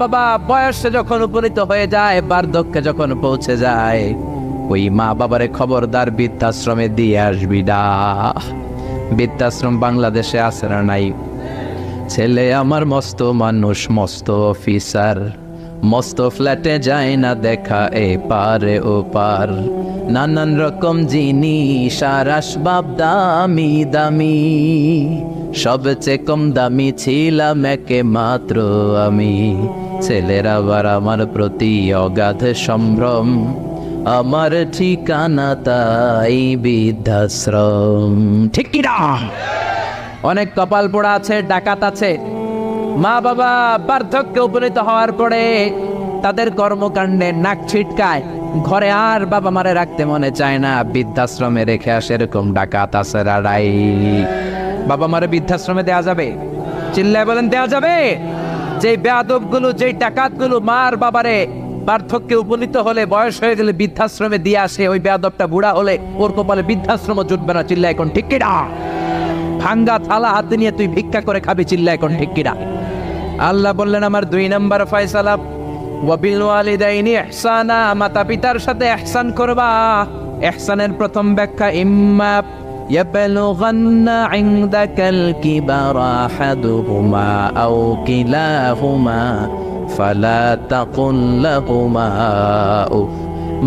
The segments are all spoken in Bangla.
বাবা বয়সে যখন উপনীত হয়ে যায়, বার্ধক্যে যখন পৌঁছে যায়, ওই মা বাবারে খবরদার বৃদ্ধাশ্রমে দিয়ে আসবি না। বৃদ্ধাশ্রম বাংলাদেশে আছে না নাই? ছেলে আমার মস্ত মানুষ, মস্ত অফিসার, মস্ত ফ্ল্যাটে যায় না দেখা এ পারে ও পার, নানান রকম জিনিস আর আসবাব দামি দামি, সবচেয়ে কম দামি ছিলাম একে মাত্র আমি। ছেলের আবার আমার প্রতি অগাধ সম্ভ্রম, আমার ঠিকানা তাই বৃদ্ধাশ্রম। ঠিক কি না? অনেক কপাল পোড়া আছে, ডাকাত আছে। মা বাবা বার্ধক্যে উপনীত হওয়ার পরে তাদের কর্মকাণ্ডে নাক ছিটকায়, ঘরে আর বাবা মারে রাখতে মনে চায় না, বৃদ্ধাশ্রমে রেখে আসে। এরকম ডাকাত আছে রাড়াই। বাবা মারে বৃদ্ধাশ্রমে দেয়া যাবে? চিল্লায় বলেন দেয়া যাবে? যেই বেয়াদব গুলো, যেই ডাকাত গুলো মার বাবারে বার্ধক্যে উপনীত হলে, বয়স হয়ে গেলে বৃদ্ধাশ্রমে দিয়ে আসে, ওই বেয়াদবটা বুড়া হলে ওর কপালে বৃদ্ধাশ্রম জুটবে না। চিল্লায় এখন ঠিক কিনা? ভাঙ্গা থালা হাতে নিয়ে তুই ভিক্ষা করে খাবি। চিল্লায় এখন ঠিক কিনা? আল্লাহ বললেন আমার 2 নম্বর ফয়সালা, ওয়াবিল ওয়ালিদাইনি ইহসানা, মাতা পিতার সাথে ইহসান করবা। ইহসানের প্রথম ব্যাখ্যা, ইম্মা ইয়াবলুগান্না ইনদাকাল কিবারা আহাদুহুমা আও কিলাহুমা ফালা তাকুল লাহুমা উফ।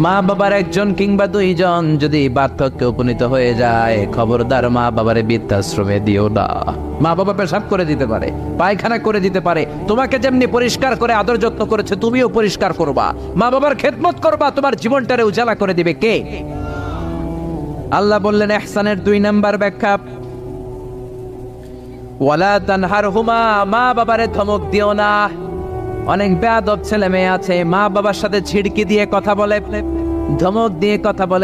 মা বাবার একজন কিংবা 2 জন যদি বার্ধক্যে উপনীত হয়ে যায়, খবরদার মা বাবারে বৃদ্ধাশ্রমে দিও না। মা বাবা পেশাব করে দিতে পারে, পায়খানা করে দিতে পারে, তোমাকে যেমনি পরিষ্কার করে আদর যত্ন করেছে তুমিও পরিষ্কার করবা। মা বাবার খেদমত করবা, তোমার জীবনটারে উজালা করে দিবে কে? আল্লাহ বললেন ইহসানের 2 নাম্বার ব্যাখ্যা, ওয়ালা তানহারহুমা, মা বাবারে ধমক দিও না। অনেক বেয়াদব ছেলে মেয়ে আছে, মা বাবার সাথে ঝিড়কি দিয়ে কথা বলে, ধমক দিয়ে কথা বলে।